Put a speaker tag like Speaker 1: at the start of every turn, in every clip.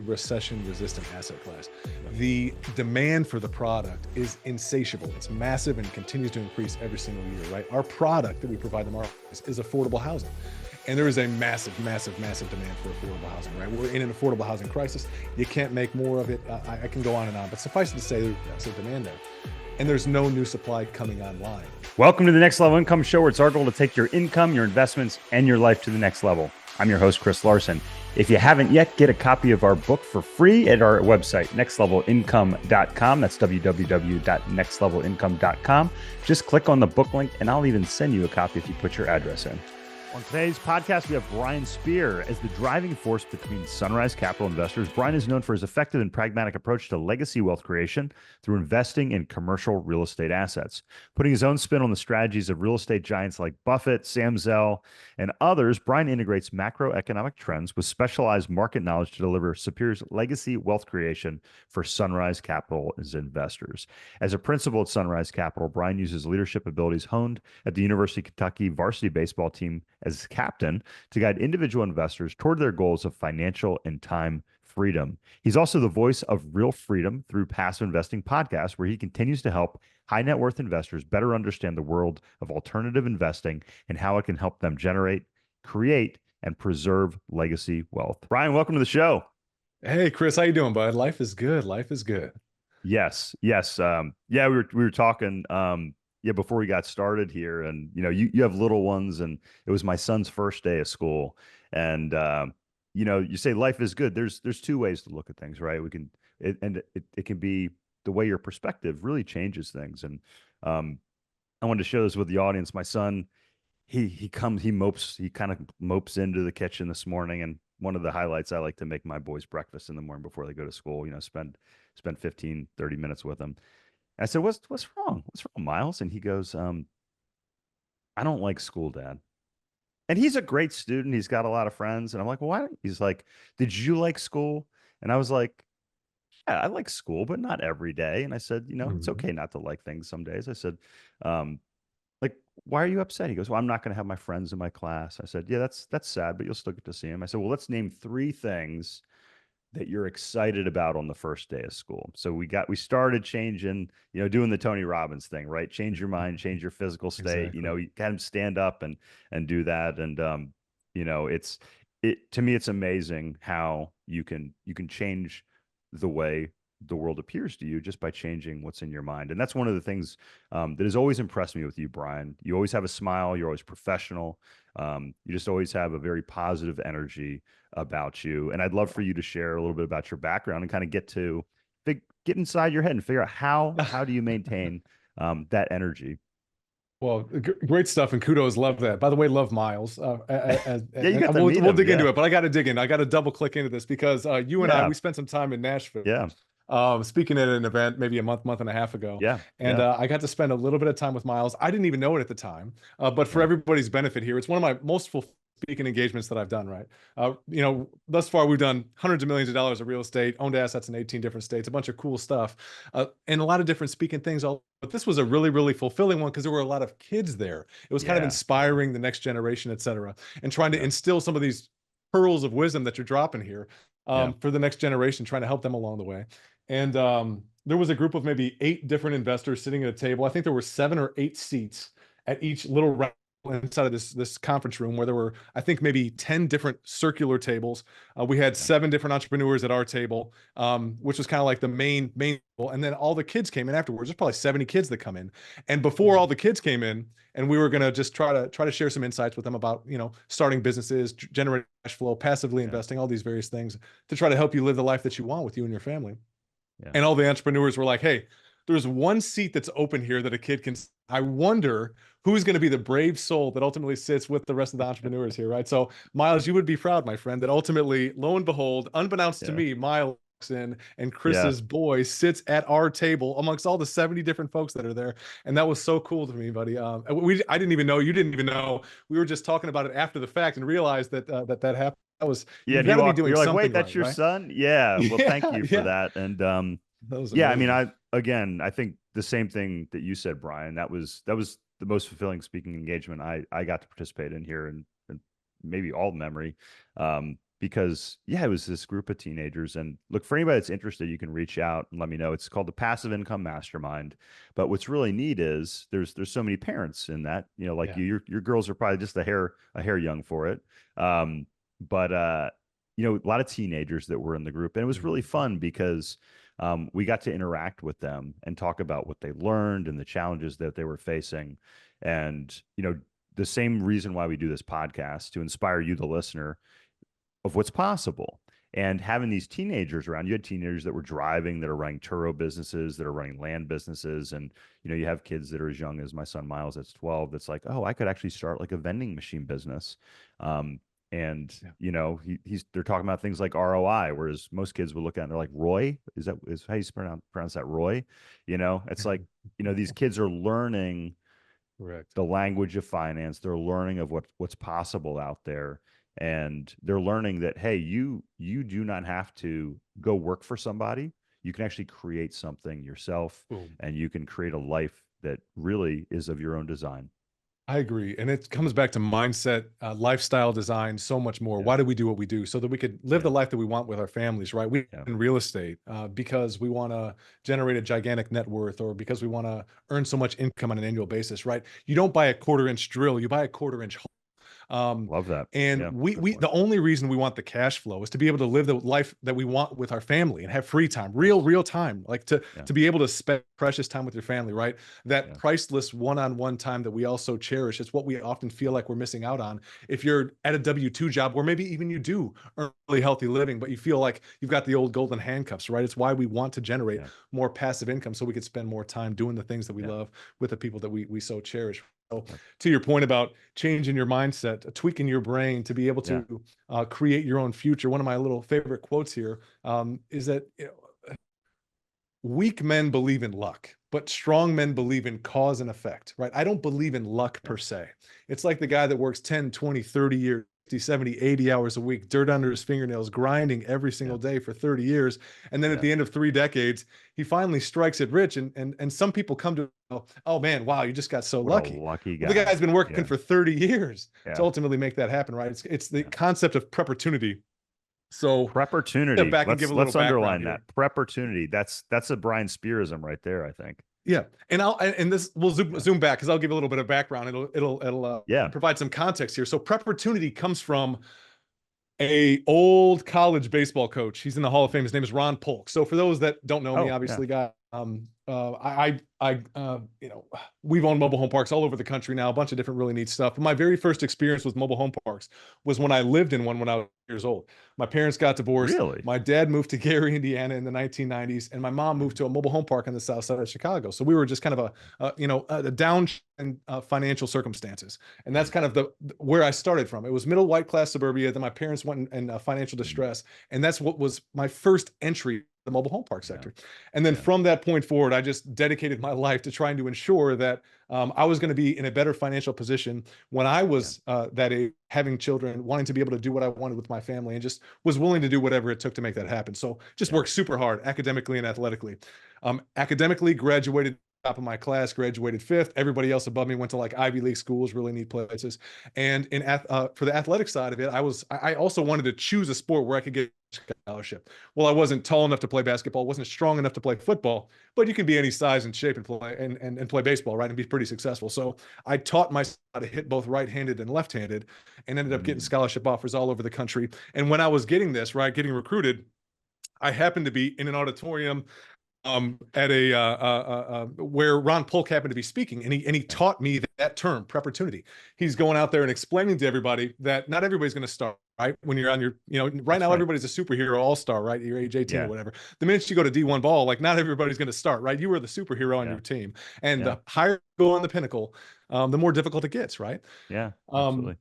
Speaker 1: recession-resistant asset class. The demand for the product is insatiable. It's massive and continues to increase every single year, right? Our product that we provide the market is affordable housing. And there is a massive, massive, massive demand for affordable housing, right? We're in an affordable housing crisis. You can't make more of it. I can go on and on, but suffice it to say, there's a demand there. And there's no new supply coming online.
Speaker 2: Welcome to the Next Level Income Show, where it's our goal to take your income, your investments, and your life to the next level. I'm your host, Chris Larson. If you haven't yet, get a copy of our book for free at our website, nextlevelincome.com. That's www.nextlevelincome.com. Just click on the book link, and I'll even send you a copy if you put your address in. On today's podcast, we have Brian Spear as the driving force between Sunrise Capital investors. Brian is known for his effective and pragmatic approach to legacy wealth creation through investing in commercial real estate assets. Putting his own spin on the strategies of real estate giants like Buffett, Zell, and others, Brian integrates macroeconomic trends with specialized market knowledge to deliver superior legacy wealth creation for Sunrise Capital's investors. As a principal at Sunrise Capital, Brian uses leadership abilities honed at the University of Kentucky varsity baseball team as captain to guide individual investors toward their goals of financial and time freedom. He's also the voice of Real Freedom through Passive Investing Podcast, where he continues to help high net worth investors better understand the world of alternative investing and how it can help them generate, create, and preserve legacy wealth. Brian, welcome to the show.
Speaker 1: Hey, Chris, how you doing, bud? Life is good. Life is good.
Speaker 2: Yes. Yeah, we were talking before we got started here, and you have little ones, and it was my son's first day of school, and you say life is good. There's two ways to look at things, right? It can be the way your perspective really changes things, and I wanted to share this with the audience. My son, he kind of mopes into the kitchen this morning, and one of the highlights, I like to make my boys breakfast in the morning before they go to school. Spend 15, 30 minutes with them. I said, what's wrong? What's wrong, Miles? And he goes, I don't like school, Dad. And he's a great student. He's got a lot of friends. And I'm like, well, why? He's like, did you like school? And I was like, yeah, I like school, but not every day. And I said, it's okay not to like things some days. I said, like, why are you upset? He goes, well, I'm not going to have my friends in my class. I said, yeah, that's sad, but you'll still get to see him. I said, well, let's name 3 things that you're excited about on the first day of school. So we started changing, doing the Tony Robbins thing, right? Change your mind, change your physical state.
Speaker 1: Exactly.
Speaker 2: You got him stand up and do that. And to me, it's amazing how you can change the way the world appears to you just by changing what's in your mind. And that's one of the things that has always impressed me with you, Brian. You always have a smile. You're always professional. You just always have a very positive energy about you. And I'd love for you to share a little bit about your background and kind of get inside your head and figure out how do you maintain that energy.
Speaker 1: Well, great stuff, and kudos. Love that. By the way, love Miles.
Speaker 2: You got to meet him.
Speaker 1: We'll dig into it, but I got to dig in. I got to double click into this because you and I, we spent some time in Nashville.
Speaker 2: Yeah.
Speaker 1: Speaking at an event maybe a month and a half ago.
Speaker 2: Yeah.
Speaker 1: And I got to spend a little bit of time with Miles. I didn't even know it at the time, but for everybody's benefit here, it's one of my most fulfilling speaking engagements that I've done, right? Thus far we've done hundreds of millions of dollars of real estate, owned assets in 18 different states, a bunch of cool stuff, and a lot of different speaking things. But this was a really, really fulfilling one because there were a lot of kids there. It was kind of inspiring the next generation, et cetera, and trying to instill some of these pearls of wisdom that you're dropping here for the next generation, trying to help them along the way. And there was a group of maybe 8 different investors sitting at a table. I think there were 7 or 8 seats at each little round inside of this conference room, where there were, I think, maybe 10 different circular tables. We had 7 different entrepreneurs at our table, which was kind of like the main table. And then all the kids came in afterwards. There's probably 70 kids that come in. And before all the kids came in, and we were going to just try to share some insights with them about, starting businesses, generating cash flow, passively investing, all these various things to try to help you live the life that you want with you and your family. Yeah. And all the entrepreneurs were like, hey, there's one seat that's open here that a kid can. I wonder who's going to be the brave soul that ultimately sits with the rest of the entrepreneurs here, right? So, Miles, you would be proud, my friend, that ultimately, lo and behold, unbeknownst to me, Miles and Chris's boy sits at our table amongst all the 70 different folks that are there. And that was so cool to me, buddy. I didn't even know, you didn't even know. We were just talking about it after the fact and realized that that happened. That was, you've got to be doing
Speaker 2: you're like,
Speaker 1: something
Speaker 2: wait, that's
Speaker 1: right,
Speaker 2: your
Speaker 1: right?
Speaker 2: son? Yeah. Well, thank you for that. And I mean, I think the same thing that you said, Brian, that was the most fulfilling speaking engagement I got to participate in here, and maybe all memory, because yeah, it was this group of teenagers. And look, for anybody that's interested, you can reach out and let me know. It's called the Passive Income Mastermind. But what's really neat is there's so many parents in that, you know, like
Speaker 1: Yeah.
Speaker 2: your girls are probably just a hair young for it. Um, but you know, a lot of teenagers that were in the group, and it was really
Speaker 1: Mhm.
Speaker 2: fun because we got to interact with them and talk about what they learned and the challenges that they were facing. And, you know, the same reason why we do this podcast, to inspire you, the listener, of what's possible. And having these teenagers around, you had teenagers that were driving, that are running Turo businesses, that are running land businesses. And, you know, you have kids that are as young as my son Miles, that's 12, that's like, oh, I could actually start like a vending machine business. And
Speaker 1: Yeah.
Speaker 2: you know, they're talking about things like ROI, whereas most kids would look at it and they're like, Roy, is how you pronounce that, Roy? You know, it's like, you know, these kids are learning
Speaker 1: Correct.
Speaker 2: the language of finance. They're learning of what's possible out there, and they're learning that, hey, you do not have to go work for somebody. You can actually create something yourself,
Speaker 1: Boom.
Speaker 2: and you can create a life that really is of your own design.
Speaker 1: I agree. And it comes back to mindset, lifestyle design, so much more.
Speaker 2: Yeah,
Speaker 1: Why do we do what we do? So that we could live
Speaker 2: yeah,
Speaker 1: the life that we want with our families, right? We
Speaker 2: yeah,
Speaker 1: in real estate because we want to generate a gigantic net worth, or because we want to earn so much income on an annual basis, right? You don't buy a quarter-inch drill, you buy a quarter-inch.
Speaker 2: love that.
Speaker 1: And
Speaker 2: Yeah, good
Speaker 1: we
Speaker 2: point.
Speaker 1: the only reason we want the cash flow is to be able to live the life that we want with our family and have free time,
Speaker 2: Yes,
Speaker 1: real time, like
Speaker 2: yeah,
Speaker 1: to be able to spend precious time with your family, right? That
Speaker 2: yeah,
Speaker 1: priceless one-on-one time that we all so cherish. It's what we often feel like we're missing out on if you're at a W-2 job, or maybe even you do earn really healthy living, but you feel like you've got the old golden handcuffs, right? It's why we want to generate
Speaker 2: yeah,
Speaker 1: more passive income so we could spend more time doing the things that we
Speaker 2: yeah,
Speaker 1: love with the people that we so cherish. So
Speaker 2: yeah,
Speaker 1: to your point about changing your mindset, tweaking your brain to be able
Speaker 2: yeah,
Speaker 1: to create your own future. One of my little favorite quotes here is that, you know, weak men believe in luck, but strong men believe in cause and effect, right? I don't believe in luck
Speaker 2: yeah,
Speaker 1: per se. It's like the guy that works 10, 20, 30 years, 60, 70, 80 hours a week, dirt under his fingernails, grinding every
Speaker 2: yeah,
Speaker 1: single day for 30 years. And then at
Speaker 2: yeah.
Speaker 1: the end of 3 decades, he finally strikes it rich. And some people come to, oh man, wow, you just got so
Speaker 2: What a
Speaker 1: lucky.
Speaker 2: lucky
Speaker 1: Well, the
Speaker 2: guy.
Speaker 1: guy's been working
Speaker 2: Yeah,
Speaker 1: for 30 years to
Speaker 2: yeah,
Speaker 1: ultimately make that happen, right? It's the
Speaker 2: yeah.
Speaker 1: concept of opportunity. So step
Speaker 2: Preppertunity.
Speaker 1: back and give a little
Speaker 2: Let's
Speaker 1: background
Speaker 2: underline that.
Speaker 1: here.
Speaker 2: Preppertunity. That's a Brian Spearism right there, I think.
Speaker 1: Yeah, and this we'll
Speaker 2: Yeah.
Speaker 1: zoom back because I'll give a little bit of background. It'll
Speaker 2: Yeah.
Speaker 1: provide some context here. So opportunity comes from a old college baseball coach. He's in the Hall of Fame. His name is Ron Polk. So for those that don't know me,
Speaker 2: Oh, yeah.
Speaker 1: obviously, got you know, we've owned mobile home parks all over the country now, a bunch of different really neat stuff. But my very first experience with mobile home parks was when I lived in one when I was years old. My parents got divorced.
Speaker 2: Really?
Speaker 1: My dad moved to Gary, Indiana in the 1990s, and my mom moved to a mobile home park on the south side of Chicago. So we were just kind of you know, a down in financial circumstances. And
Speaker 2: Yeah.
Speaker 1: that's kind of the where I started from. It was middle white class suburbia. Then my parents went in financial
Speaker 2: Mm,
Speaker 1: distress, and that's what was my first entry to the mobile home park
Speaker 2: yeah.
Speaker 1: sector. And then
Speaker 2: Yeah.
Speaker 1: from that point forward, I just dedicated my life to trying to ensure that I was going to be in a better financial position when I
Speaker 2: Yeah.
Speaker 1: was that age, having children, wanting to be able to do what I wanted with my family, and just was willing to do whatever it took to make that happen. So just
Speaker 2: Yeah.
Speaker 1: worked super hard academically and athletically. Academically, graduated top of my class, graduated fifth. Everybody else above me went to like Ivy League schools, really neat places. And for the athletic side of it, I also wanted to choose a sport where I could get a scholarship. Well, I wasn't tall enough to play basketball, wasn't strong enough to play football, but you can be any size and shape and play and play baseball, right? And be pretty successful. So I taught myself how to hit both right-handed and left-handed, and ended up getting
Speaker 2: Mm,
Speaker 1: scholarship offers all over the country. And when I was getting this, right, getting recruited, I happened to be in an auditorium at a where Ron Polk happened to be speaking, and he
Speaker 2: yeah.
Speaker 1: taught me that term, opportunity. He's going out there and explaining to everybody that not everybody's going to start right when you're on your, you know, right
Speaker 2: That's
Speaker 1: now
Speaker 2: right.
Speaker 1: everybody's a superhero all star, right? You're age 18 or
Speaker 2: Yeah.
Speaker 1: whatever. The minute you go to D1 ball, like not everybody's going to start, right? You were the superhero on
Speaker 2: Yeah.
Speaker 1: your team, and
Speaker 2: Yeah.
Speaker 1: the higher you go on the pinnacle, the more difficult it gets, right?
Speaker 2: Yeah.
Speaker 1: Um,
Speaker 2: Absolutely.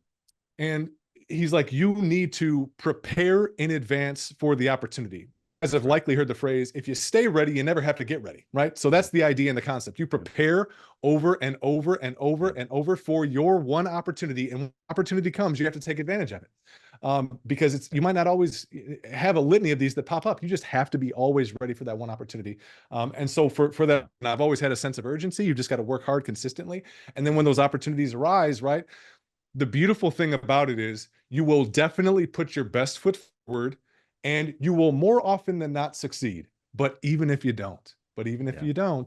Speaker 1: and he's like, you need to prepare in advance for the opportunity. As I've
Speaker 2: That's right.
Speaker 1: likely heard the phrase, if you stay ready, you never have to get ready, right? So
Speaker 2: Yeah.
Speaker 1: that's the idea and the concept. You
Speaker 2: Yeah.
Speaker 1: prepare over and over and over
Speaker 2: Yeah.
Speaker 1: and over for your one opportunity. And when opportunity comes, you have to take advantage of it. Because
Speaker 2: Yeah.
Speaker 1: you might not always have a litany of these that pop up. You just have to be always ready for that one opportunity. And so for
Speaker 2: Yeah.
Speaker 1: that, I've always had a sense of urgency. You just got to work hard consistently. And then when those opportunities arise, right? The beautiful thing about it is you will definitely put your best foot word, and you will more often than not succeed. But even if you don't,
Speaker 2: Yeah.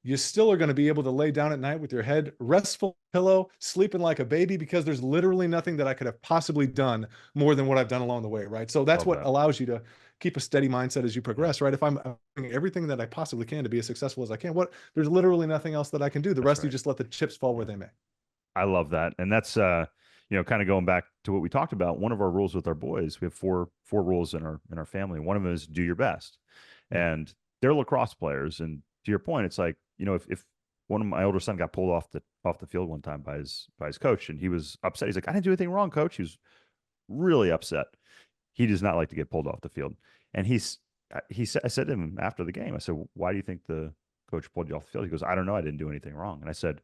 Speaker 1: you still are going to be able to lay down at night with your head restful pillow, sleeping like a baby, because there's literally nothing that I could have possibly done more than what I've done along the way, right? So that's
Speaker 2: Love
Speaker 1: what
Speaker 2: that.
Speaker 1: allows you to keep a steady mindset as you
Speaker 2: Yeah.
Speaker 1: progress, right? If I'm doing everything that I possibly can to be as successful as I can, what there's literally nothing else that I can do. The
Speaker 2: That's
Speaker 1: rest you
Speaker 2: right.
Speaker 1: just let the chips fall where
Speaker 2: Yeah.
Speaker 1: they may.
Speaker 2: I love that. And that's kind of going back to what we talked about. One of our rules with our boys, we have four rules in our family. One of them is do your best.
Speaker 1: Yeah.
Speaker 2: And they're lacrosse players. And to your point, it's like, if one of my older son got pulled off the field one time by his coach and he was upset. He's like, I didn't do anything wrong, coach. He was really upset. He does not like to get pulled off the field. And I said to him after the game, I said, why do you think the coach pulled you off the field? He goes, I don't know. I didn't do anything wrong. And I said,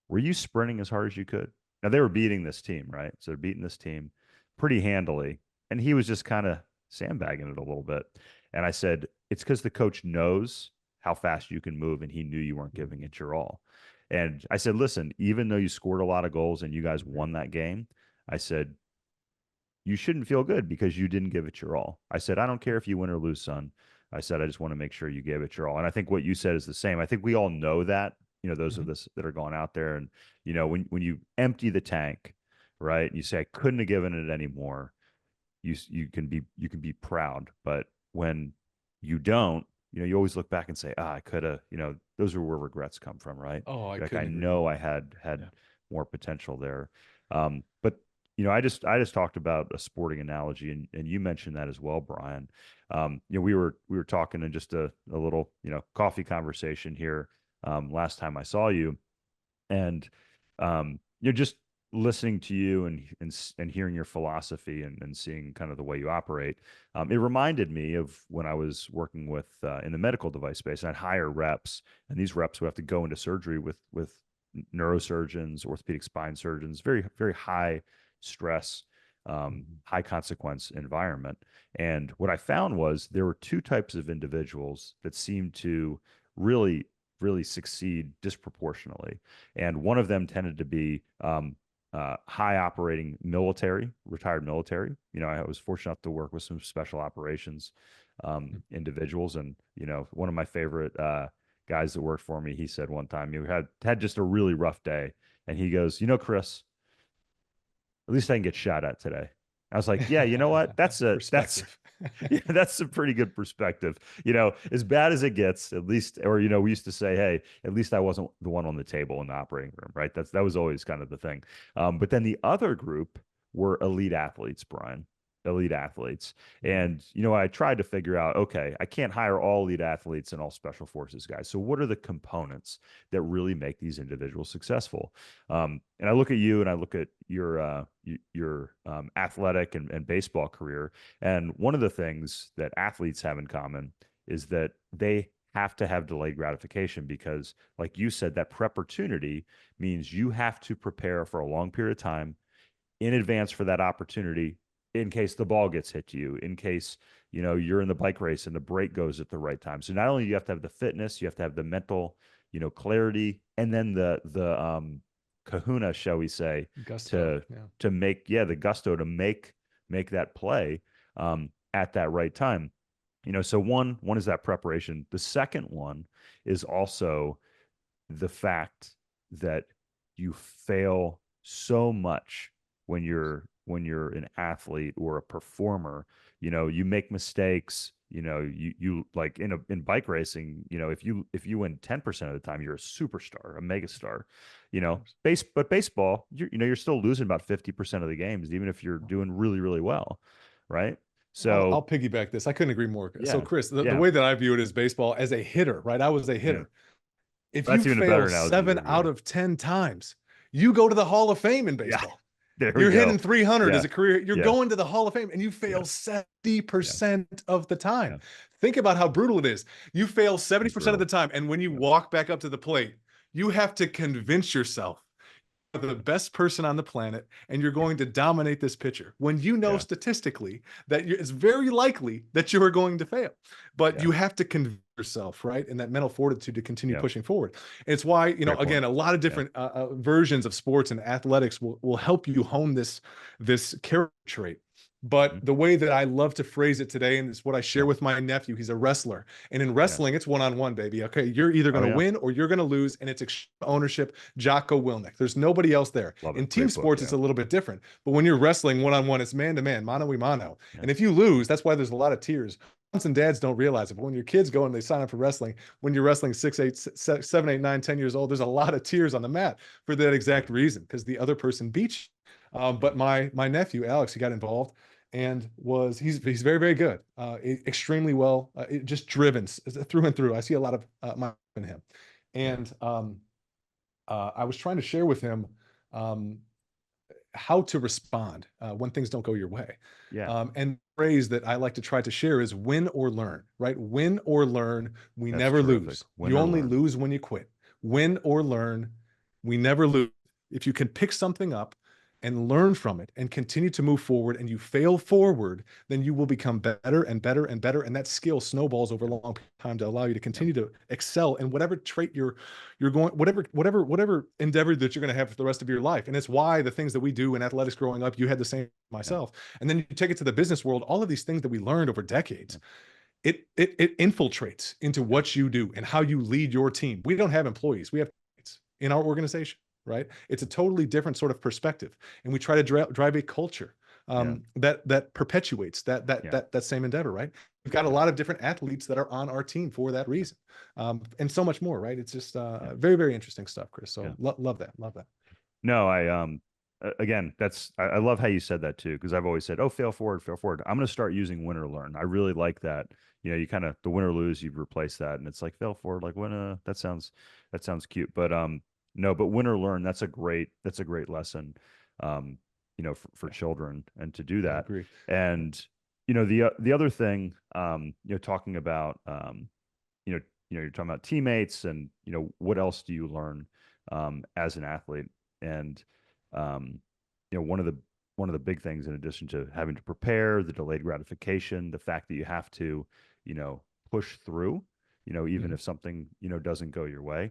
Speaker 2: were you sprinting as hard as you could? Now they were beating this team, right? So they're beating this team pretty handily. And he was just kind of sandbagging it a little bit. And I said, it's because the coach knows how fast you can move and he knew you weren't giving it your all. And I said, listen, even though you scored a lot of goals and you guys won that game, I said, you shouldn't feel good because you didn't give it your all. I said, I don't care if you win or lose, son. I said, I just want to make sure you gave it your all. And I think what you said is the same. I think we all know that, those of us that are going out there and, when you empty the tank, right, and you say, I couldn't have given it anymore, you can be proud. But when you don't, you always look back and say, I could have, those are where regrets come from, right?
Speaker 1: Oh, I
Speaker 2: Like I
Speaker 1: couldn't agree
Speaker 2: know
Speaker 1: more.
Speaker 2: I had
Speaker 1: Yeah.
Speaker 2: more potential there. But I just talked about a sporting analogy, and you mentioned that as well, Brian. We were talking in just a little coffee conversation here last time I saw you, and you're just listening to you and hearing your philosophy and seeing kind of the way you operate. It reminded me of when I was working with in the medical device space, and I'd hire reps, and these reps would have to go into surgery with neurosurgeons, orthopedic spine surgeons, very very high stress, high consequence environment. And what I found was there were two types of individuals that seemed to really really succeed disproportionately. And one of them tended to be high operating military, retired military. I was fortunate enough to work with some special operations individuals. And, one of my favorite guys that worked for me, he said one time, he had just a really rough day. And he goes, Chris, at least I can get shot at today. I was like, yeah, you know what? That's
Speaker 1: Perspective.
Speaker 2: yeah, that's a pretty good perspective. As bad as it gets, at least, or we used to say, hey, at least I wasn't the one on the table in the operating room, right? That was always kind of the thing. But then the other group were elite athletes, Brian, elite athletes. And I tried to figure out, okay, I can't hire all elite athletes and all special forces guys. So what are the components that really make these individuals successful? And I look at you and I look at your athletic and baseball career. And one of the things that athletes have in common is that they have to have delayed gratification because, like you said, that prep opportunity means you have to prepare for a long period of time in advance for that opportunity in case the ball gets hit to you, in case you're in the bike race and the brake goes at the right time. So not only do you have to have the fitness, you have to have the mental clarity, and then the kahuna, shall we say,
Speaker 1: Gusto.
Speaker 2: to
Speaker 1: Yeah.
Speaker 2: make the gusto to make that play at that right time. So one is that preparation. The second one is also the fact that you fail so much when you're an athlete or a performer. You make mistakes. You like in bike racing, if you win 10% of the time, you're a superstar, a megastar. But baseball, you're still losing about 50% of the games, even if you're doing really, really well, right?
Speaker 1: I'll
Speaker 2: So
Speaker 1: piggyback this. I couldn't agree more. So,
Speaker 2: yeah,
Speaker 1: Chris, the
Speaker 2: yeah,
Speaker 1: way that I view it is baseball as a hitter, right? I was a
Speaker 2: yeah.
Speaker 1: hitter. If you
Speaker 2: That's even a
Speaker 1: fail
Speaker 2: better analogy
Speaker 1: seven
Speaker 2: there.
Speaker 1: out of 10 times, you go to the Hall of Fame in
Speaker 2: Yeah,
Speaker 1: baseball.
Speaker 2: there we
Speaker 1: You're hitting
Speaker 2: go.
Speaker 1: 300 as
Speaker 2: Yeah,
Speaker 1: a career. You're
Speaker 2: yeah,
Speaker 1: going to the Hall of Fame and you
Speaker 2: yeah,
Speaker 1: fail
Speaker 2: yeah,
Speaker 1: 70% of the time.
Speaker 2: yeah.
Speaker 1: Think about how brutal it is. You fail
Speaker 2: It's
Speaker 1: 70% of
Speaker 2: brutal.
Speaker 1: the time. And when you
Speaker 2: Yeah,
Speaker 1: walk back up to the plate, you have to convince yourself you're the best person on the planet and you're going to dominate this pitcher when you know
Speaker 2: yeah,
Speaker 1: statistically that it's very likely that you are going to fail. But
Speaker 2: yeah,
Speaker 1: you have to convince yourself, right? And that mental fortitude to continue
Speaker 2: yeah.
Speaker 1: pushing forward. And it's why,
Speaker 2: Great point.
Speaker 1: again, a lot of
Speaker 2: Yeah,
Speaker 1: different versions of sports and athletics will help you hone this character trait. But the way that I love to phrase it today, and it's what I share with my nephew, he's a wrestler. And in wrestling, it's one-on-one, baby. Okay, you're either going to win or you're going to lose, and it's ownership, Jocko Willink. There's nobody else there. In team sports, it's a little bit different. But when you're wrestling one-on-one, it's man-to-man, mano-a-mano. And if you lose, that's why there's a lot of tears. Moms and dads don't realize it, but when your kids go and they sign up for wrestling, when you're wrestling 6, 8, 7, 8, 9, 10 years old, there's a lot of tears on the mat for that exact reason, because the other person beat you. But my nephew, Alex, he got involved. And he's very, very good, extremely well, just driven through and through. I see a lot of my in him. And I was trying to share with him how to respond when things don't go your way. And the phrase that I like to try to share is win or learn, right? Win or learn. We never lose. You only lose when you quit. Win or learn. We never lose. If you can pick something up and learn from it and continue to move forward, and you fail forward, then you will become better and better and better. And that skill snowballs over a long time to allow you to continue to excel in whatever trait you're going, whatever endeavor that you're going to have for the rest of your life. And it's why the things that we do in athletics growing up, you had the same myself. And then you take it to the business world, all of these things that we learned over decades, it infiltrates into what you do and how you lead your team. We don't have employees. We have in our organization. Right? It's a totally different sort of perspective. And we try to drive a culture that perpetuates that same endeavor, right? We've got a lot of different athletes that are on our team for that reason. And so much more, right? It's just very, very interesting stuff, Chris. So love that.
Speaker 2: No, again, I love how you said that too, because I've always said, fail forward. I'm going to start using win or learn. I really like that. You know, you kind of, the win or lose, you've replaced that. And it's like fail forward, like win, that sounds cute. But, no, but win or learn, that's a great lesson, you know, for children, and to do that.
Speaker 1: I agree.
Speaker 2: And, you know, the other thing, you know, talking about, you're talking about teammates, and, you know, what else do you learn, as an athlete? And, you know, one of the big things, in addition to having to prepare, the delayed gratification, the fact that you have to, you know, push through, you know, even if something, you know, doesn't go your way.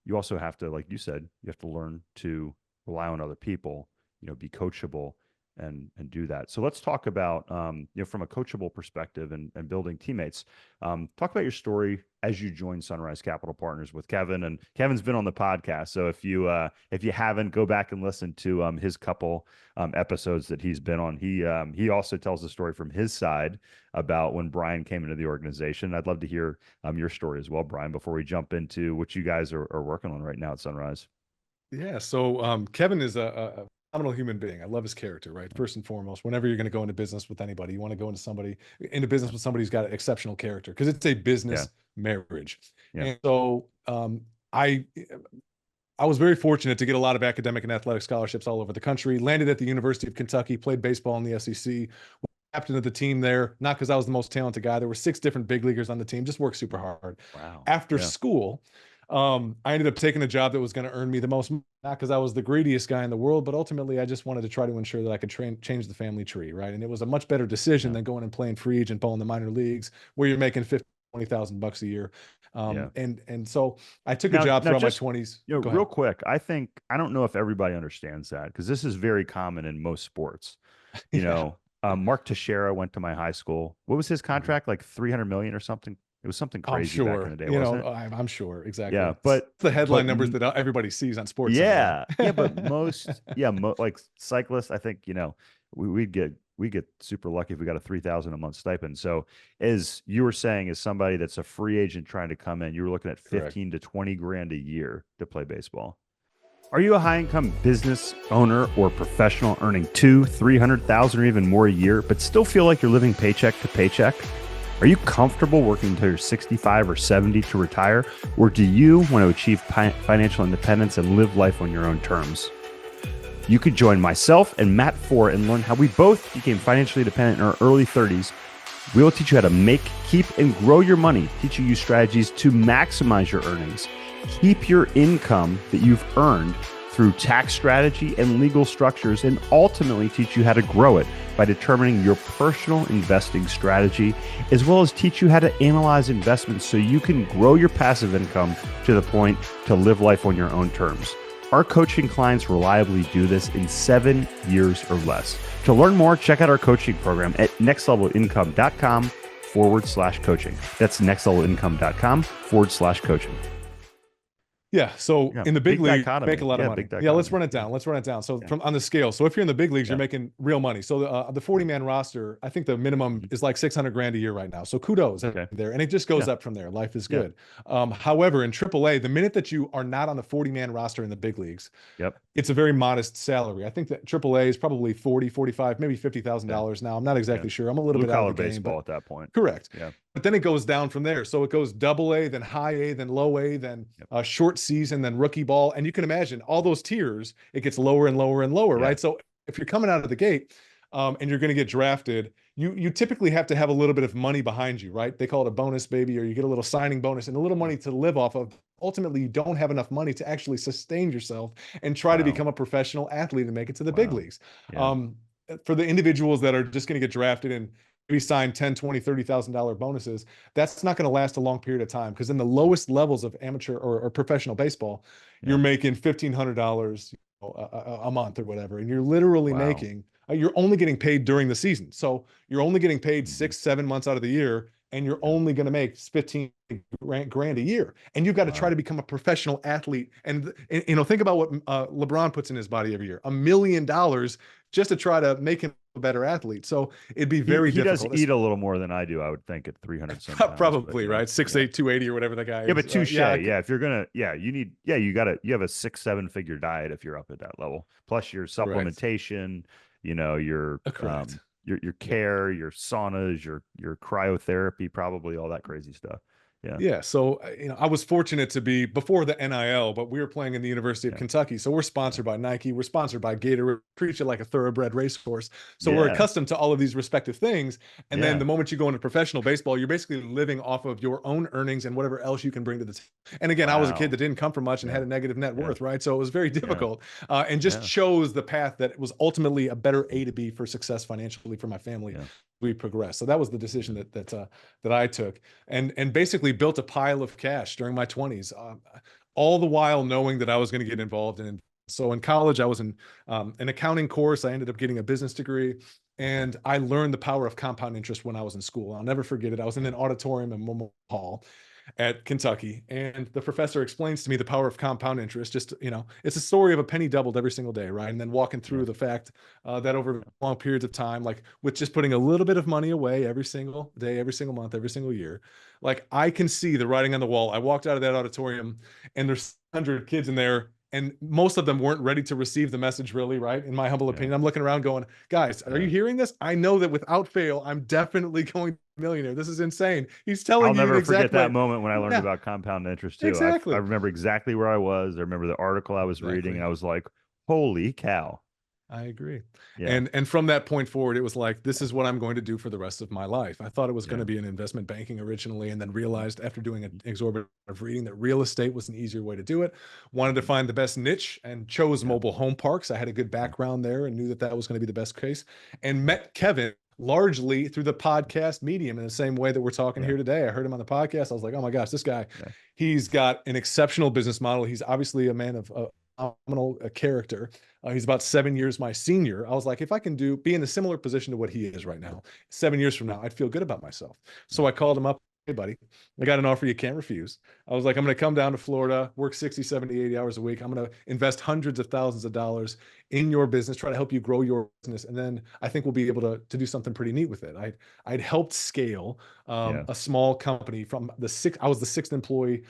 Speaker 2: You also have to, like you said, you have to learn to rely on other people, you know, be coachable, and do that. So let's talk about, you know, from a coachable perspective, and building teammates. Talk about your story as you joined Sunrise Capital Partners with Kevin. And Kevin's been on the podcast, so if you haven't, go back and listen to his couple episodes that he's been on. He also tells the story from his side about when Brian came into the organization. I'd love to hear your story as well, Brian, before we jump into what you guys are working on right now at Sunrise.
Speaker 1: Yeah. So Kevin is a phenomenal human being. I love his character, right? First and foremost, whenever you're going to go into business with anybody, you want to go into business with somebody who's got exceptional character, because it's a business marriage. And so I was very fortunate to get a lot of academic and athletic scholarships all over the country. Landed at the University of Kentucky, played baseball in the SEC, captain of the team there, not because I was the most talented guy. There were 6 different big leaguers on the team, just worked super hard.
Speaker 2: Wow.
Speaker 1: After school, I ended up taking a job that was going to earn me the most, not because I was the greediest guy in the world, but ultimately I just wanted to try to ensure that I could change the family tree, right? And it was a much better decision than going and playing free agent ball in the minor leagues, where you're making $20,000 a year. And so I took a job throughout my 20s.
Speaker 2: You know, real quick, I don't know if everybody understands that, because this is very common in most sports. You know, Mark Teixeira went to my high school. What was his contract? Like $300 million or something? It was something crazy back in the day, wasn't it?
Speaker 1: I'm sure. Exactly.
Speaker 2: Yeah, but
Speaker 1: it's the headline numbers that everybody sees on sports.
Speaker 2: Yeah. But most, like cyclists, I think, you know, we get super lucky if we got a $3,000 a month stipend. So, as you were saying, as somebody that's a free agent trying to come in, you were looking at 15 to 20 grand a year to play baseball. Are you a high-income business owner or professional earning $200,000-$300,000 or even more a year, but still feel like you're living paycheck to paycheck? Are you comfortable working until you're 65 or 70 to retire? Or do you want to achieve financial independence and live life on your own terms? You could join myself and Matt Ford and learn how we both became financially independent in our early 30s. We will teach you how to make, keep, and grow your money, teaching you strategies to maximize your earnings, keep your income that you've earned through tax strategy and legal structures, and ultimately teach you how to grow it by determining your personal investing strategy, as well as teach you how to analyze investments so you can grow your passive income to the point to live life on your own terms. Our coaching clients reliably do this in 7 years or less. To learn more, check out our coaching program at nextlevelincome.com/coaching. That's nextlevelincome.com/coaching.
Speaker 1: Yeah. So
Speaker 2: Yeah.
Speaker 1: in the big league, make
Speaker 2: dichotomy.
Speaker 1: a lot of
Speaker 2: Yeah,
Speaker 1: money.
Speaker 2: big
Speaker 1: Yeah. Let's
Speaker 2: dichotomy.
Speaker 1: run it down. Let's run it down. So
Speaker 2: Yeah.
Speaker 1: from on the scale. So if you're in the big leagues,
Speaker 2: Yeah.
Speaker 1: you're making real money. So the 40-man roster, I think the minimum is like 600 grand a year right now. So kudos
Speaker 2: Okay.
Speaker 1: there. And it just goes
Speaker 2: Yeah.
Speaker 1: up from there. Life is
Speaker 2: Yeah.
Speaker 1: good. However, in AAA, the minute that you are not on the 40-man roster in the big leagues,
Speaker 2: Yep.
Speaker 1: it's a very modest salary. I think that AAA is probably 40, 45, maybe
Speaker 2: Yeah.
Speaker 1: $50,000 now. I'm not
Speaker 2: Yeah.
Speaker 1: exactly sure. I'm a little
Speaker 2: Blue
Speaker 1: bit out
Speaker 2: collar
Speaker 1: of the game,
Speaker 2: baseball
Speaker 1: but
Speaker 2: at that point.
Speaker 1: correct.
Speaker 2: Yeah.
Speaker 1: But then it goes down from there. So it goes double A, then high A, then low A, then
Speaker 2: Yep.
Speaker 1: short season, then rookie ball. And you can imagine all those tiers, it gets lower and lower and lower,
Speaker 2: Yeah.
Speaker 1: right? So if you're coming out of the gate and you're going to get drafted, you typically have to have a little bit of money behind you, right? They call it a bonus baby, or you get a little signing bonus and a little money to live off of. Ultimately, you don't have enough money to actually sustain yourself and try to
Speaker 2: Wow.
Speaker 1: become a professional athlete and make it to the big
Speaker 2: Wow.
Speaker 1: leagues.
Speaker 2: Yeah.
Speaker 1: For the individuals that are just going to get drafted and maybe sign 10, 20, $30,000 bonuses, that's not going to last a long period of time, because in the lowest levels of amateur or professional baseball, you're
Speaker 2: Yeah.
Speaker 1: making $1,500 a month or whatever. And you're literally
Speaker 2: Wow.
Speaker 1: making, you're only getting paid during the season. So you're only getting paid
Speaker 2: Mhm.
Speaker 1: 6, 7 months out of the year, and you're
Speaker 2: Yeah.
Speaker 1: only going to make 15 grand a year. And you've got to try
Speaker 2: Wow.
Speaker 1: to become a professional athlete. And think about what LeBron puts in his body every year, $1 million just to try to make him a better athlete. So it'd be very
Speaker 2: He does
Speaker 1: difficult.
Speaker 2: eat a little more than I do, I would think, at 300 some pounds.
Speaker 1: Probably,
Speaker 2: But,
Speaker 1: right? 6'8", 280 or whatever the guy
Speaker 2: yeah,
Speaker 1: is.
Speaker 2: but touche.
Speaker 1: Yeah,
Speaker 2: If you're gonna, you have a 6-7 figure diet if you're up at that level. Plus your
Speaker 1: correct.
Speaker 2: supplementation, your
Speaker 1: Correct.
Speaker 2: your care, your saunas, your cryotherapy, probably all that crazy stuff. Yeah.
Speaker 1: Yeah. So, I was fortunate to be before the NIL, but we were playing in the University of
Speaker 2: Yeah.
Speaker 1: Kentucky. So we're sponsored
Speaker 2: Yeah.
Speaker 1: by Nike. We're sponsored by Gatorade. Treat it like a thoroughbred racehorse. So we're
Speaker 2: Yeah.
Speaker 1: accustomed to all of these respective things. And then
Speaker 2: Yeah.
Speaker 1: the moment you go into professional baseball, you're basically living off of your own earnings and whatever else you can bring to the team. And again, I was a kid
Speaker 2: Wow.
Speaker 1: that didn't come from much and
Speaker 2: Yeah.
Speaker 1: had a negative net
Speaker 2: Yeah.
Speaker 1: worth, right? So it was very
Speaker 2: Yeah.
Speaker 1: difficult, and just
Speaker 2: Yeah.
Speaker 1: chose the path that was ultimately a better A to B for success financially for my family.
Speaker 2: Yeah.
Speaker 1: We progressed. So that was the decision that I took, and basically built a pile of cash during my 20s, all the while knowing that I was going to get involved in. So in college, I was in an accounting course. I ended up getting a business degree, and I learned the power of compound interest when I was in school. I'll never forget it. I was in an auditorium in Memorial Hall at Kentucky, and the professor explains to me the power of compound interest. Just, it's a story of a penny doubled every single day, right? And then walking through
Speaker 2: Yeah.
Speaker 1: the fact that over long periods of time, like with just putting a little bit of money away every single day, every single month, every single year, like I can see the writing on the wall. I walked out of that auditorium, and there's 100 kids in there, and most of them weren't ready to receive the message, really, right? In my humble
Speaker 2: Yeah.
Speaker 1: opinion, I'm looking around going, guys, are you hearing this? I know that without fail, I'm definitely going millionaire. This is insane. He's telling
Speaker 2: I'll
Speaker 1: you the
Speaker 2: never forget
Speaker 1: exact way.
Speaker 2: that moment when I learned
Speaker 1: Yeah,
Speaker 2: about compound interest too. I
Speaker 1: exactly.
Speaker 2: remember exactly where I was. I remember the article I was reading, and
Speaker 1: Exactly.
Speaker 2: I was like, "Holy cow!"
Speaker 1: I agree.
Speaker 2: Yeah.
Speaker 1: And from that point forward, it was like, this is what I'm going to do for the rest of my life. I thought it was going
Speaker 2: Yeah.
Speaker 1: to be in investment banking originally, and then realized after doing an exorbitant of reading that real estate was an easier way to do it. Wanted to find the best niche and chose
Speaker 2: Yeah.
Speaker 1: mobile home parks. I had a good background there and knew that that was going to be the best case, and met Kevin largely through the podcast medium in the same way that we're talking
Speaker 2: Yeah.
Speaker 1: here today. I heard him on the podcast. I was like, oh my gosh, this guy,
Speaker 2: Yeah.
Speaker 1: he's got an exceptional business model. He's obviously a man of phenomenal character. He's about 7 years my senior. I was like, if I can be in a similar position to what he is right now, 7 years from now, I'd feel good about myself. So I called him up. Hey, buddy, I got an offer you can't refuse. I was like, I'm going to come down to Florida, work 60, 70, 80 hours a week. I'm going to invest hundreds of thousands of dollars in your business, try to help you grow your business. And then I think we'll be able to do something pretty neat with it. I'd helped scale
Speaker 2: Yeah.
Speaker 1: a small company from I was the sixth employee,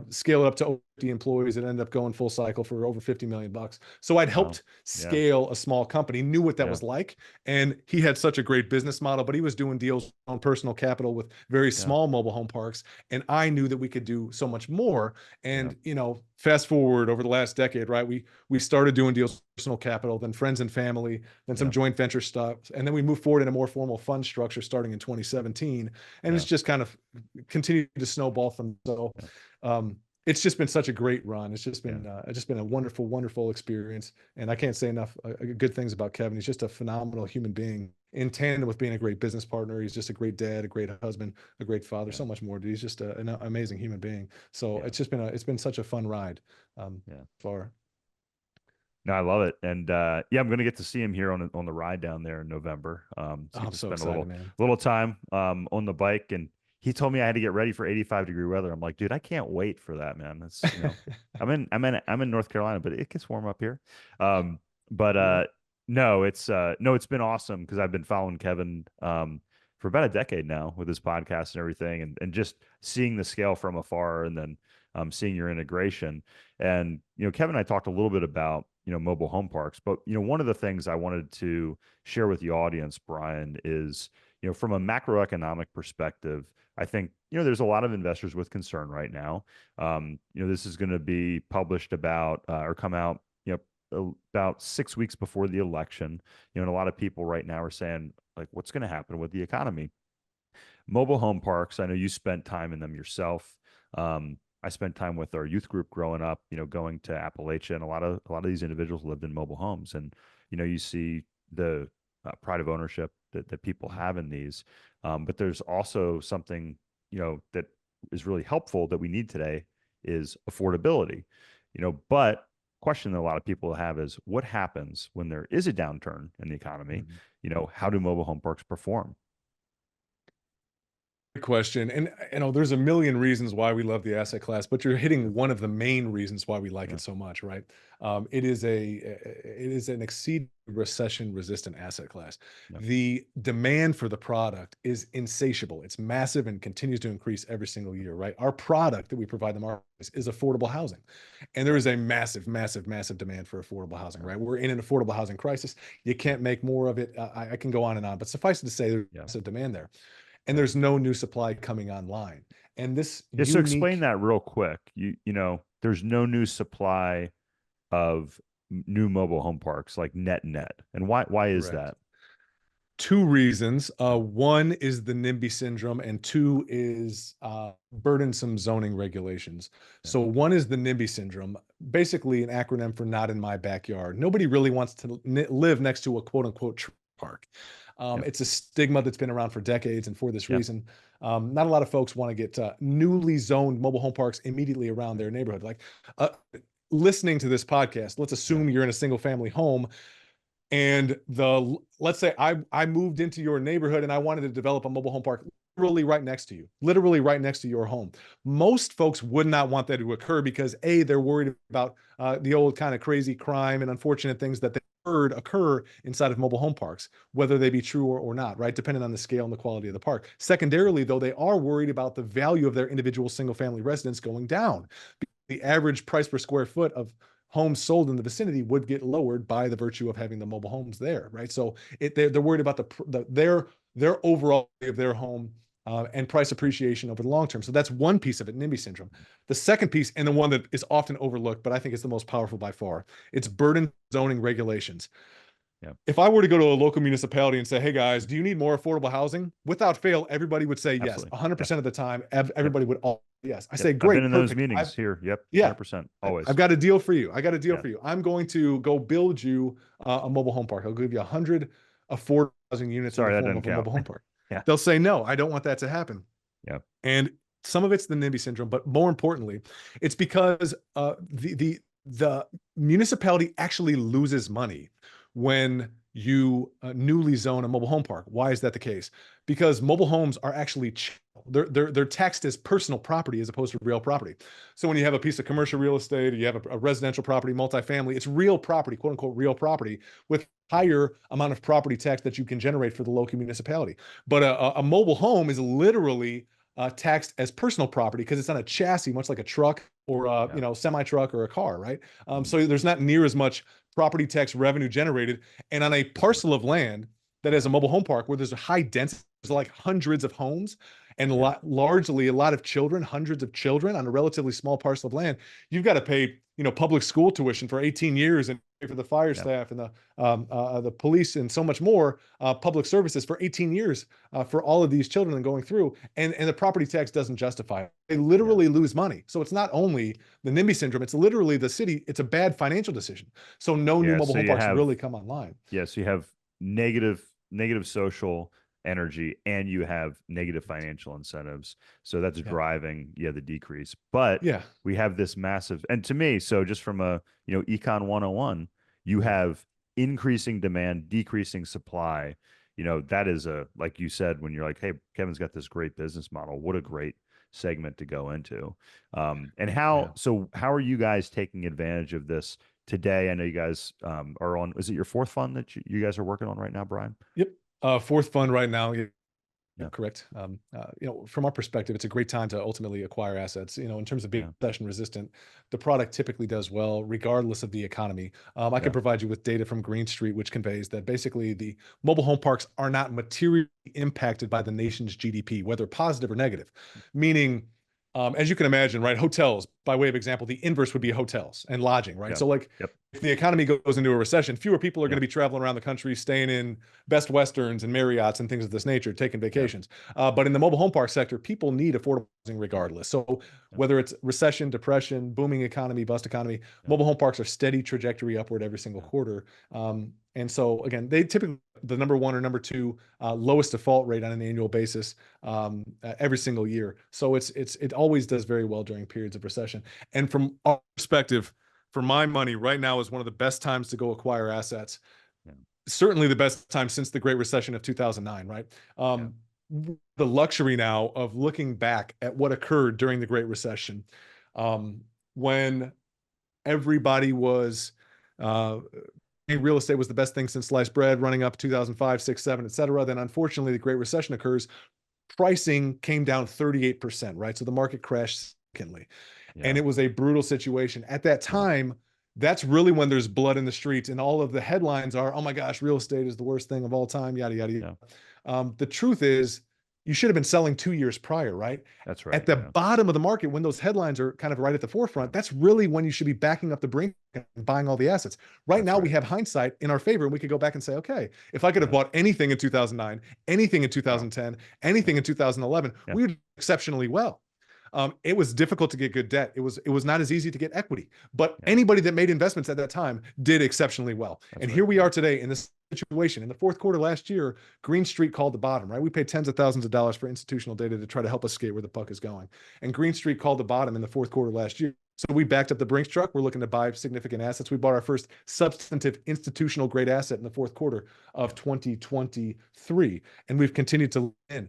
Speaker 1: scale it up to over 50 employees. It ended up going full cycle for over 50 million bucks. So I'd
Speaker 2: Wow.
Speaker 1: helped
Speaker 2: Yeah.
Speaker 1: scale a small company, knew what that
Speaker 2: Yeah.
Speaker 1: was like. And he had such a great business model, but he was doing deals on personal capital with very
Speaker 2: Yeah.
Speaker 1: small mobile home parks. And I knew that we could do so much more. And, fast forward over the last decade, right? We started doing deals with personal capital, then friends and family, then some
Speaker 2: Yeah.
Speaker 1: joint venture stuff. And then we moved forward in a more formal fund structure starting in 2017. And
Speaker 2: Yeah.
Speaker 1: it's just kind of continued to snowball from. So, it's just been such a great run. It's just been a wonderful, wonderful experience. And I can't say enough good things about Kevin. He's just a phenomenal human being in tandem with being a great business partner. He's just a great dad, a great husband, a great father, so much more. Dude, he's just an amazing human being. So it's been such a fun ride far.
Speaker 2: No, I love it. And yeah, I'm going to get to see him here on the ride down there in November.
Speaker 1: Oh,
Speaker 2: So get
Speaker 1: I'm
Speaker 2: to
Speaker 1: so
Speaker 2: spend
Speaker 1: excited, man.
Speaker 2: little time on the bike. And he told me I had to get ready for 85-degree weather. I'm like, dude, I can't wait for that, man. That's, I'm in North Carolina, but it gets warm up here. Um, but
Speaker 1: Yeah.
Speaker 2: no, no, it's been awesome because I've been following Kevin for about a decade now with his podcast and everything, and just seeing the scale from afar, and then seeing your integration. And Kevin and I talked a little bit about mobile home parks, but one of the things I wanted to share with the audience, Brian, is from a macroeconomic perspective, I think there's a lot of investors with concern right now. This is going to be published about or come out about 6 weeks before the election. And a lot of people right now are saying, like, what's going to happen with the economy? Mobile home parks, I know you spent time in them yourself. I spent time with our youth group growing up, going to Appalachia, and a lot of these individuals lived in mobile homes, and you see the pride of ownership that people have in these. But there's also something that is really helpful that we need today is affordability. But question that a lot of people have is what happens when there is a downturn in the economy?
Speaker 1: Mhm.
Speaker 2: How do mobile home parks perform?
Speaker 1: Good question. And there's a million reasons why we love the asset class, but you're
Speaker 2: Yeah,
Speaker 1: hitting one of the main reasons why we like
Speaker 2: yeah,
Speaker 1: it so much, right? It is an exceed recession resistant asset class.
Speaker 2: yeah,
Speaker 1: The demand for the product is insatiable. It's massive and continues to increase every single year, right? Our product that we provide the market is affordable housing. And there is a massive, massive, massive demand for affordable housing,
Speaker 2: yeah,
Speaker 1: right? We're in an affordable housing crisis. You
Speaker 2: yeah,
Speaker 1: can't make more of it. I can go on and on, but suffice it to say, there's
Speaker 2: yeah,
Speaker 1: massive demand there, and
Speaker 2: yeah.
Speaker 1: there's no new supply coming online. And this
Speaker 2: Yeah, so explain
Speaker 1: unique,
Speaker 2: that real quick. There's no new supply of new mobile home parks like net. And why is
Speaker 1: correct,
Speaker 2: that?
Speaker 1: two reasons.
Speaker 2: Yeah,
Speaker 1: One is the NIMBY syndrome, and two is burdensome zoning regulations.
Speaker 2: yeah,
Speaker 1: So one is the NIMBY syndrome, basically an acronym for not in my backyard. Nobody really wants to live next to a quote unquote park.
Speaker 2: yeah,
Speaker 1: It's a stigma that's been around for decades, and for this
Speaker 2: yeah,
Speaker 1: reason, not a lot of folks want to get newly zoned mobile home parks immediately around
Speaker 2: yeah,
Speaker 1: their neighborhood. Like uh, listening to this podcast, let's
Speaker 2: yeah,
Speaker 1: assume you're in a single family home, and let's say I moved into your neighborhood and I wanted to develop a mobile home park literally right next to your home. Most folks would not want that to occur because they're worried about the old kind of crazy crime and unfortunate things that they heard occur inside of mobile home parks, whether they be true or not, right? Depending on the scale and the quality of the park. Secondarily, though, they are worried about the value of their individual single family residence going down. The average price per square foot of homes sold in the vicinity would get lowered by the virtue of having the mobile homes there, right? So they're worried about their overall value of their home and price appreciation over the long term. So that's one piece of it, NIMBY syndrome. The second piece, and the one that is often overlooked, but I think is the most powerful by far, it's burden zoning regulations.
Speaker 2: yeah,
Speaker 1: If I were to go to a local municipality and say, "Hey guys, do you need more affordable housing?" Without fail, everybody would say yes.
Speaker 2: absolutely. Yep,
Speaker 1: 100% of the time,
Speaker 2: yep,
Speaker 1: everybody would all yes. I
Speaker 2: yep.
Speaker 1: say,
Speaker 2: I've been
Speaker 1: "Great,
Speaker 2: in those
Speaker 1: perfect.
Speaker 2: meetings here. Yep,
Speaker 1: Yeah,
Speaker 2: 100%,
Speaker 1: I've
Speaker 2: always.
Speaker 1: got a deal for you. I got a deal
Speaker 2: Yeah,
Speaker 1: for you. I'm going to go build you a mobile home park. I'll give you 100 affordable housing units in the
Speaker 2: sorry, that
Speaker 1: form
Speaker 2: doesn't
Speaker 1: of a
Speaker 2: count.
Speaker 1: mobile home park."
Speaker 2: Yeah,
Speaker 1: They'll say, "No, I don't want that to happen."
Speaker 2: yeah,
Speaker 1: And some of it's the NIMBY syndrome, but more importantly, it's because the municipality actually loses money when you newly zone a mobile home park. Why is that the case? Because mobile homes are actually they're taxed as personal property as opposed to real property. So when you have a piece of commercial real estate, or you have a residential property, multifamily, it's real property, quote unquote, real property with higher amount of property tax that you can generate for the local municipality. But a mobile home is literally taxed as personal property because it's on a chassis, much like a truck or a
Speaker 2: yeah,
Speaker 1: semi truck or a car, right?
Speaker 2: mhm,
Speaker 1: So there's not near as much property tax revenue generated, and on a parcel of land that has
Speaker 2: yeah,
Speaker 1: a mobile home park where there's a high density, there's like hundreds of homes and
Speaker 2: yeah,
Speaker 1: largely a lot of children, hundreds of children on a relatively small parcel of land. You've got to pay public school tuition for 18 years and pay for the fire
Speaker 2: yeah,
Speaker 1: staff and the police and so much more public services for 18 years for all of these children and going through, and the property tax doesn't justify it. They
Speaker 2: yeah,
Speaker 1: literally lose money. So it's not only the NIMBY syndrome, it's literally the city. It's a bad financial decision. So no new
Speaker 2: yeah.
Speaker 1: mobile
Speaker 2: So
Speaker 1: home
Speaker 2: you
Speaker 1: parks
Speaker 2: have
Speaker 1: really come online.
Speaker 2: Yes, you have negative social energy and you have negative financial incentives. So that's
Speaker 1: Yeah.
Speaker 2: driving, yeah, the decrease. But
Speaker 1: Yeah.
Speaker 2: we have this massive, and to me, so just from a, econ 101, you have increasing demand, decreasing supply. That is like you said, when you're like, hey, Kevin's got this great business model. What a great segment to go into. And
Speaker 1: Yeah.
Speaker 2: how are you guys taking advantage of this today? I know you guys are on, is it your fourth fund that you guys are working on right now, Brian?
Speaker 1: Yep. Fourth fund right now. Yeah,
Speaker 2: Yeah.
Speaker 1: correct. From our perspective, it's a great time to ultimately acquire assets. In terms of being
Speaker 2: Yeah.
Speaker 1: recession resistant, the product typically does well regardless of the economy. I can
Speaker 2: Yeah.
Speaker 1: provide you with data from Green Street, which conveys that basically the mobile home parks are not materially impacted by the nation's GDP, whether positive or negative. Meaning, as you can imagine, right, hotels, by way of example, the inverse would be hotels and lodging, right?
Speaker 2: Yeah.
Speaker 1: So like
Speaker 2: Yep.
Speaker 1: if the economy goes into a recession, fewer people are going
Speaker 2: Yeah.
Speaker 1: to be traveling around the country, staying in Best Westerns and Marriotts and things of this nature, taking
Speaker 2: Yeah.
Speaker 1: vacations. But in the mobile home park sector, people need affordable housing regardless. So
Speaker 2: Yeah.
Speaker 1: whether it's recession, depression, booming economy, bust economy,
Speaker 2: Yeah.
Speaker 1: mobile home parks are steady trajectory upward every single
Speaker 2: Yeah.
Speaker 1: quarter. And so again, they typically the number one or number two lowest default rate on an annual basis every single year. So it always does very well during periods of recession. And from our perspective, for my money, right now is one of the best times to go acquire assets.
Speaker 2: Yeah.
Speaker 1: Certainly the best time since the Great Recession of 2009, right?
Speaker 2: Yeah.
Speaker 1: The luxury now of looking back at what occurred during the Great Recession, when everybody was real estate was the best thing since sliced bread, running up 2005, 6, 7, et cetera. Then unfortunately, the Great Recession occurs. Pricing came down 38%, right? So the market crashed significantly. And
Speaker 2: Yeah.
Speaker 1: it was a brutal situation. At that
Speaker 2: Yeah.
Speaker 1: time, that's really when there's blood in the streets, and all of the headlines are, oh my gosh, real estate is the worst thing of all time, yada, yada,
Speaker 2: Yeah.
Speaker 1: yada. The truth is, you should have been selling 2 years prior, right?
Speaker 2: That's
Speaker 1: At
Speaker 2: right.
Speaker 1: the
Speaker 2: Yeah.
Speaker 1: bottom of the market, when those headlines are kind of right at the
Speaker 2: Yeah.
Speaker 1: forefront, that's really when you should be backing up the brink and buying all the assets. Right
Speaker 2: That's
Speaker 1: now, we
Speaker 2: right.
Speaker 1: have hindsight in our favor, and we could go back and say, okay, if I could have
Speaker 2: Yeah.
Speaker 1: bought anything in 2009, anything in
Speaker 2: Wow.
Speaker 1: 2010,
Speaker 2: Yeah.
Speaker 1: anything in 2011,
Speaker 2: Yeah.
Speaker 1: we would do exceptionally well. It was difficult to get good debt. It was not as easy to get equity, but
Speaker 2: Yeah.
Speaker 1: anybody that made investments at that time did exceptionally well.
Speaker 2: That's
Speaker 1: And
Speaker 2: right.
Speaker 1: here we
Speaker 2: Yeah.
Speaker 1: are today in this situation. In the fourth quarter last year, Green Street called the bottom, right? We paid tens of thousands of dollars for institutional data to try to help us skate where the puck is going. And Green Street called the bottom in the fourth quarter last year. So we backed up the Brinks truck. We're looking to buy significant assets. We bought our first substantive institutional grade asset in the fourth quarter of
Speaker 2: Yeah.
Speaker 1: 2023, and we've continued to win.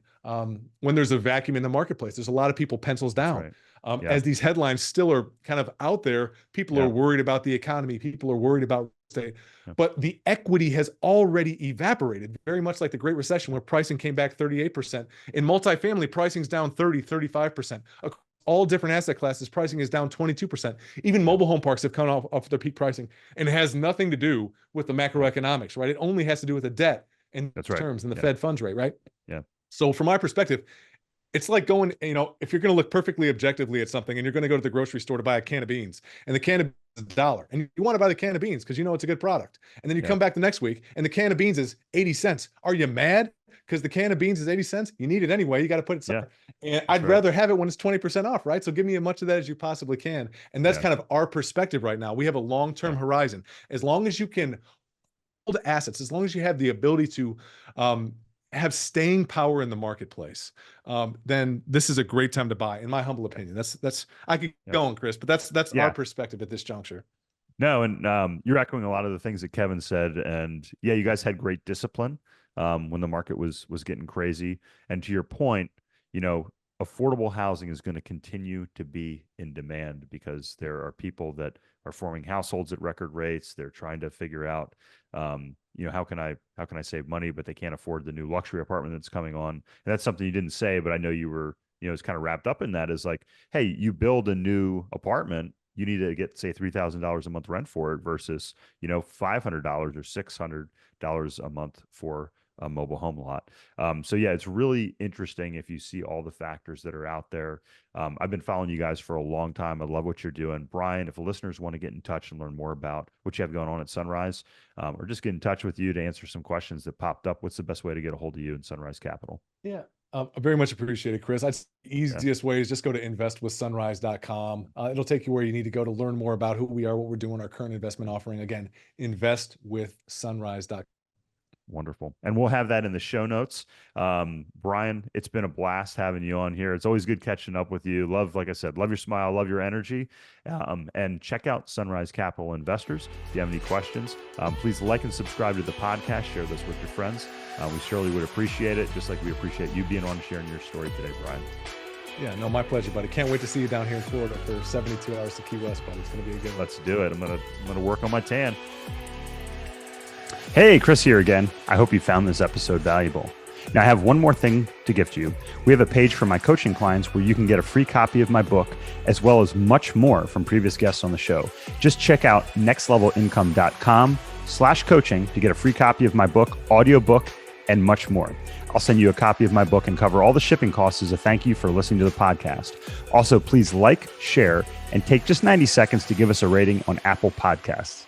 Speaker 1: When there's a vacuum in the marketplace, there's a lot of people pencils
Speaker 2: That's
Speaker 1: down.
Speaker 2: right. Yeah.
Speaker 1: As these headlines still are kind of out there, people are
Speaker 2: Yeah.
Speaker 1: worried about the economy. People are worried about real estate.
Speaker 2: Yeah.
Speaker 1: But the equity has already evaporated, very much like the Great Recession, where pricing came back 38%. In multifamily, pricing's down 30, 35%. All different asset classes, pricing is down 22%. Even
Speaker 2: Yeah.
Speaker 1: mobile home parks have come off their peak pricing, and it has nothing to do with the
Speaker 2: Yeah.
Speaker 1: macroeconomics, right? It only has to do with the debt and
Speaker 2: That's right.
Speaker 1: terms and the
Speaker 2: Yeah.
Speaker 1: Fed funds rate, right?
Speaker 2: Yeah.
Speaker 1: So from my perspective, it's like going, if you're going to look perfectly objectively at something and you're going to go to the grocery store to buy a can of beans, and the can of beans is $1, and you want to buy the can of beans because you know it's a good product. And then you
Speaker 2: Yeah.
Speaker 1: come back the next week and the can of beans is 80 cents. Are you mad because the can of beans is 80 cents? You need it anyway. You got to put it
Speaker 2: Yeah.
Speaker 1: somewhere. And
Speaker 2: That's
Speaker 1: I'd
Speaker 2: right.
Speaker 1: rather have it when it's 20% off, right? So give me as much of that as you possibly can. And that's
Speaker 2: Yeah.
Speaker 1: kind of our perspective right now. We have a long-term
Speaker 2: Yeah.
Speaker 1: horizon. As long as you can hold assets, as long as you have the ability to have staying power in the marketplace, then this is a great time to buy, in my humble opinion. That's I could
Speaker 2: Yeah.
Speaker 1: go on, Chris, but that's our
Speaker 2: Yeah.
Speaker 1: perspective at this juncture.
Speaker 2: No, and you're echoing a lot of the things that Kevin said, and yeah, you guys had great discipline when the market was getting crazy. And to your point, you know, affordable housing is going to continue to be in demand because there are people that are forming households at record rates. They're trying to figure out, how can I save money, but they can't afford the new luxury apartment that's coming on. And that's something you didn't say, but I know you were, it's kind of wrapped up in that is like, hey, you build a new apartment, you need to get, say, $3,000 a month rent for it versus, $500 or $600 a month for a mobile home lot. So yeah, it's really interesting if you see all the factors that are out there. I've been following you guys for a long time. I love what you're doing. Brian, if the listeners want to get in touch and learn more about what you have going on at Sunrise, or just get in touch with you to answer some questions that popped up, what's the best way to get a hold of you in Sunrise Capital?
Speaker 1: Yeah. I very much appreciate it, Chris. The
Speaker 2: Yeah.
Speaker 1: easiest way is just go to investwithsunrise.com. It'll take you where you need to go to learn more about who we are, what we're doing, our current investment offering. Again, investwithsunrise.com.
Speaker 2: Wonderful. And we'll have that in the show notes. Brian, it's been a blast having you on here. It's always good catching up with you. Like I said, love your smile, love your energy. And check out Sunrise Capital Investors. If you have any questions, please like and subscribe to the podcast. Share this with your friends. We surely would appreciate it, just like we appreciate you being on sharing your story today, Brian.
Speaker 1: Yeah, no, my pleasure, buddy. Can't wait to see you down here in Florida for 72 hours to Key West, buddy. It's going to be a good one.
Speaker 2: Let's do it. I'm gonna work on my tan. Hey, Chris here again. I hope you found this episode valuable. Now, I have one more thing to gift you. We have a page for my coaching clients where you can get a free copy of my book, as well as much more from previous guests on the show. Just check out nextlevelincome.com/coaching to get a free copy of my book, audiobook, and much more. I'll send you a copy of my book and cover all the shipping costs as a thank you for listening to the podcast. Also, please like, share, and take just 90 seconds to give us a rating on Apple Podcasts.